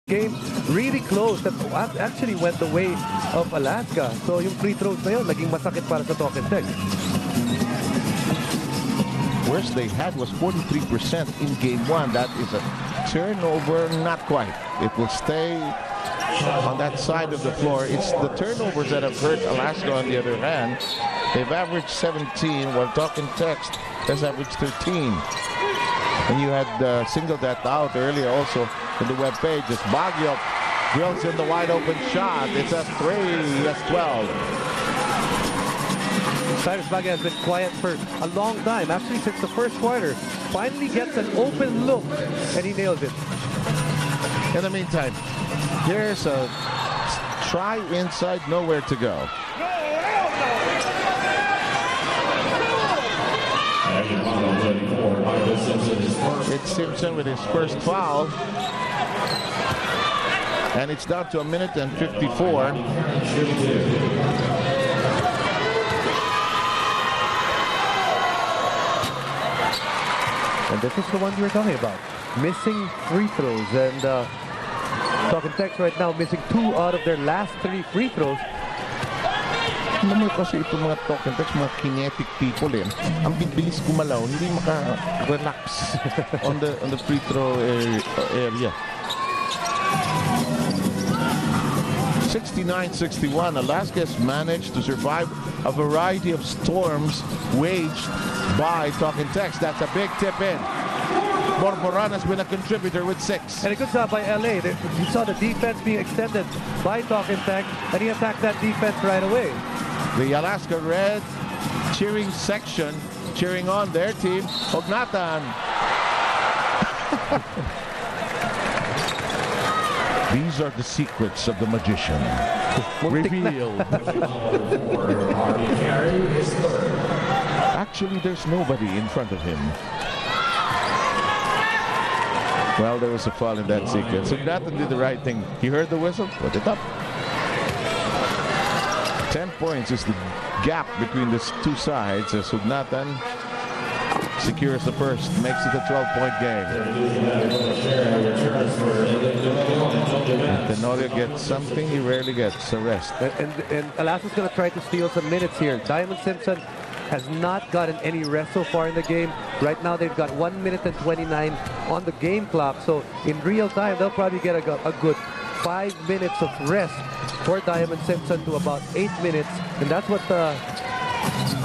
game really close. That actually went the way of Alaska. So yung free throws na yun, naging masakit para sa Tropang Texters. Worst they had was 43% in game 1. That is a turnover, not quite. It will stay on that side of the floor. It's the turnovers that have hurt Alaska on the other hand. They've averaged 17, while Tropang Text has averaged 13. And you had singled that out earlier also in the web page. It's Baguio drills in the wide open shot. It's a 3. That's 12. Cyrus Baguio has been quiet for a long time, actually since the first quarter. Finally gets an open look, and he nails it. In the meantime, here's a try inside, nowhere to go. It's Simpson with his first foul. And it's down to 1:54. And this is the one we were talking about. Missing free throws. And Tropang Text right now missing 2 out of their last 3 free throws. Alam mo kasi itong mga Tropang Text, mga kinetic people eh. Ang bibilis kumalaw, hindi maka-relax on the free throw area. 69-61, Alaska has managed to survive a variety of storms waged by Tropang Text. That's a big tip in. Borboran has been a contributor with 6. And a good job by LA. You saw the defense being extended by Tropang Text, and he attacked that defense right away. The Alaska Red cheering section cheering on their team. Hognatan. These are the secrets of the magician. Revealed. Actually, there's nobody in front of him. Well, there was a foul in that sequence. Hognatan did the right thing. He heard the whistle, put it up. 10 points is the gap between the two sides as Hognatan secures the first, makes it a 12-point game. If Tenorio gets something, he rarely gets a rest. And Alaska's going to try to steal some minutes here. Diamond Simpson has not gotten any rest so far in the game. Right now, they've got 1 minute and 29 on the game clock. So in real time, they'll probably get a good 5 minutes of rest for Diamond Simpson to about 8 minutes. And that's what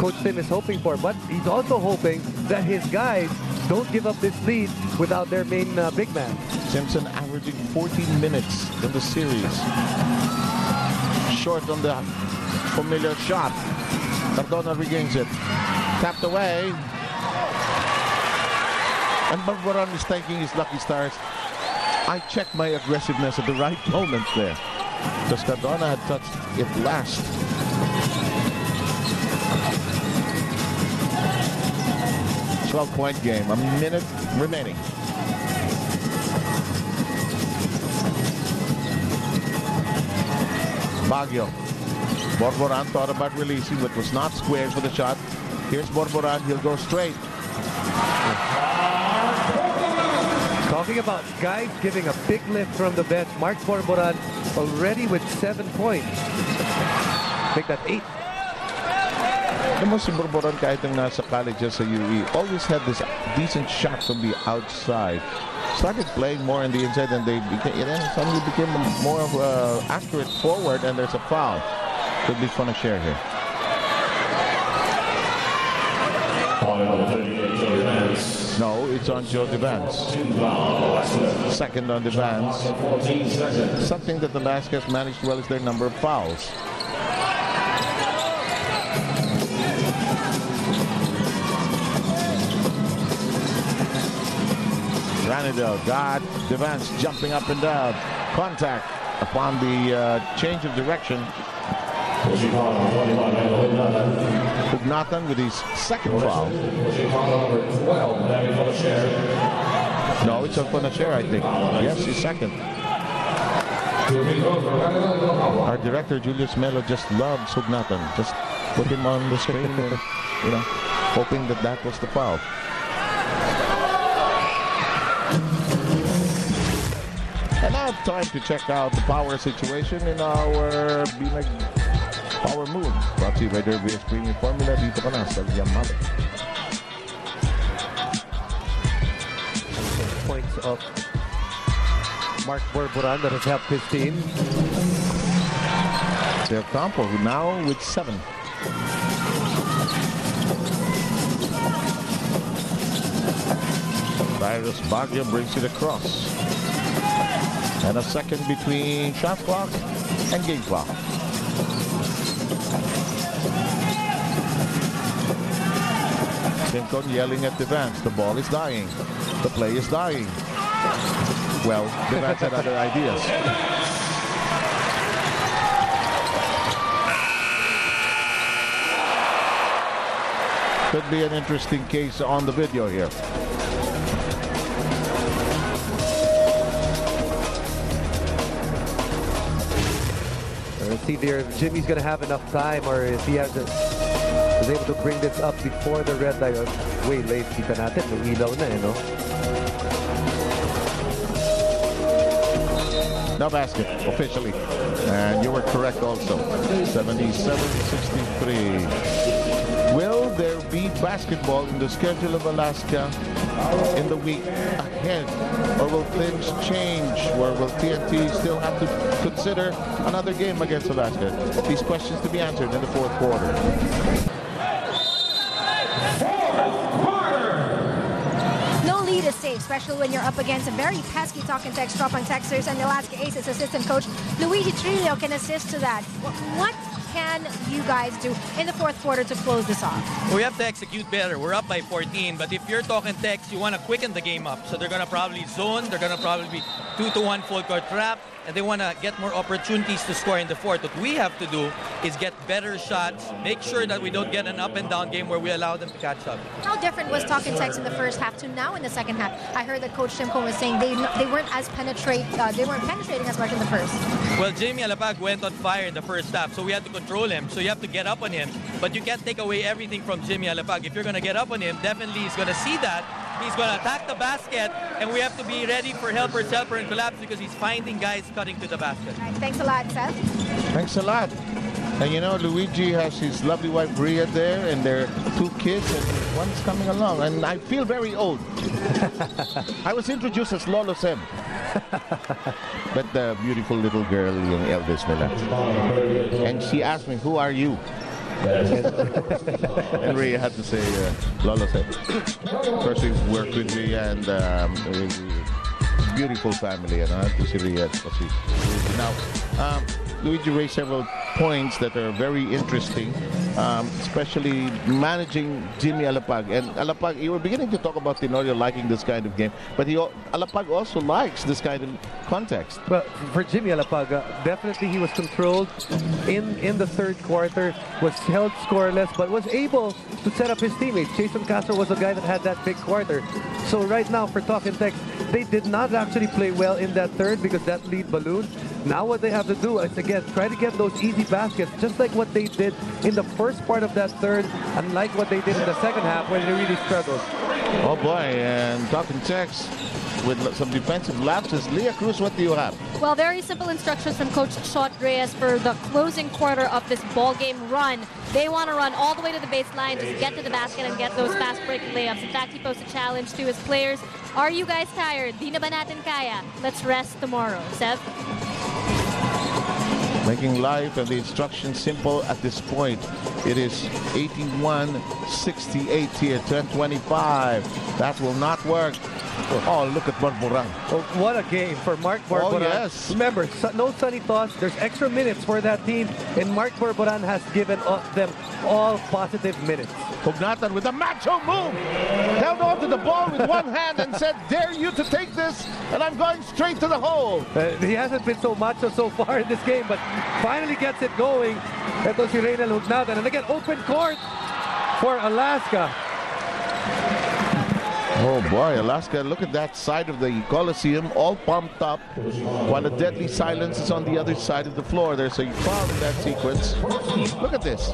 Coach Tim is hoping for. But he's also hoping that his guys don't give up this lead without their main big man. Simpson averaging 14 minutes in the series. Short on the familiar shot. Cardona regains it. Tapped away. And Barbaran is thanking his lucky stars. I checked my aggressiveness at the right moment there. Because Cardona had touched it last. A 12-point game. A minute remaining. Baguio. Borboran thought about releasing, but was not squared for the shot. Here's Borboran. He'll go straight. Talking about guys giving a big lift from the bench. Mark Borboran already with 7 points. Make that 8. Alam mo si Borboran kahit nang nasa college sa UE, always had this decent shot from the outside. Started playing more on the inside and they suddenly became more of an accurate forward, and there's a foul. Could be fun to share here. No, it's on Joe Devance. Second on Devance. Something that Alaska has managed well is their number of fouls. Ranidel got Devance jumping up and down. Contact upon the change of direction. Hognatan with his second foul. No, it's on Fonacher, I think. Yes, his second. Our director, Julius Melo, just loves Hognatan. Just put him on the screen and, hoping that that was the foul. And now time to check out the power situation in our Binag Power Moon. Brought to you by Derby's Premium Formula. Dito ka na sa Yamaha. Points of Mark Borboran that has helped his team. Del Campo now with 7. Cyrus Baguio brings it across. And a second between shot clock and game clock. Simpson yelling at Devance. The ball is dying. The play is dying. Well, Devance had other ideas. Could be an interesting case on the video here. Let's see there if Jimmy's going to have enough time or if he is able to bring this up before the red light. Way late, kita natin. Nung ilaw na, no? No basket, officially. And you were correct also. 77-63. Will there be basketball in the schedule of Alaska in the week ahead? Or will things change? Or will TNT still have to consider another game against Alaska? These questions to be answered in the fourth quarter. No lead is safe, especially when you're up against a very pesky Talk and Text Tropang Texters, and the Alaska Aces assistant coach Luigi Trillo can assist to that. What can you guys do in the fourth quarter to close this off? We have to execute better. We're up by 14, but if you're talking Tex, you want to quicken the game up. So they're going to probably zone. They're going to probably be 2-to-1 full court trap, and they want to get more opportunities to score in the fourth. What we have to do is get better shots, make sure that we don't get an up and down game where we allow them to catch up. How different was Talk and Text in the first half to now in the second half? I heard that Coach Simco was saying they weren't as penetrating as much in the first. Well, Jamie Alapag went on fire in the first half, so we had to control him. So you have to get up on him, but you can't take away everything from Jimmy Alapag. If you're going to get up on him, definitely he's going to see that. He's going to attack the basket, and we have to be ready for helper, and collapse because he's finding guys cutting to the basket. Right, thanks a lot, Seth. Thanks a lot. And you know, Luigi has his lovely wife Bria there, and their 2 kids, and one's coming along. And I feel very old. I was introduced as Lolo Sem. But the beautiful little girl, yung eldest nila. And she asked me, "Who are you?" And Rhea had to say, Lolo Sem. First we worked with Rhea, and beautiful family. And I had to see Rhea. Now, Luigi raised several points that are very interesting, especially managing Jimmy Alapag. And Alapag, you were beginning to talk about Tenorio liking this kind of game, but Alapag also likes this kind of context. But for Jimmy Alapag, definitely he was controlled in the third quarter, was held scoreless, but was able to set up his teammates. Jason Castro was a guy that had that big quarter. So right now for Talk and Text, they did not actually play well in that third because that lead ballooned. Now what they have to do is, again, try to get those easy baskets, just like what they did in the first part of that third, unlike what they did in the second half when they really struggled. Oh boy, and Talk and Text with some defensive lapses. Leah Cruz, what do you have? Well, very simple instructions from Coach Chot Reyes for the closing quarter of this ball game run. They want to run all the way to the baseline, just get to the basket and get those fast break layups. In fact, he posed a challenge to his players. Are you guys tired? Di na ba natin kaya? Let's rest tomorrow. Seth? Making life and the instructions simple at this point. It is 81-68 here, 10-25. That will not work. Oh, look at Barboran. Oh, what a game for Mark Barboran. Oh, yes. Remember, no Sonny Thoss. There's extra minutes for that team, and Mark Barboran has given them all positive minutes. Pugnatan with a macho move. Held on to the ball with one hand and said, "Dare you to take this, and I'm going straight to the hole." He hasn't been so macho so far in this game, but finally gets it going. Ito si Reynel Pugnatan. And again, open court for Alaska. Oh boy, Alaska, look at that side of the Coliseum, all pumped up, while a deadly silence is on the other side of the floor. There's a foul in that sequence. Look at this.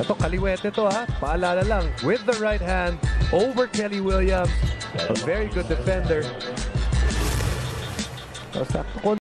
Ito, kaliwete to ha. Paalala lang, with the right hand, over Kelly Williams. A very good defender. Sakto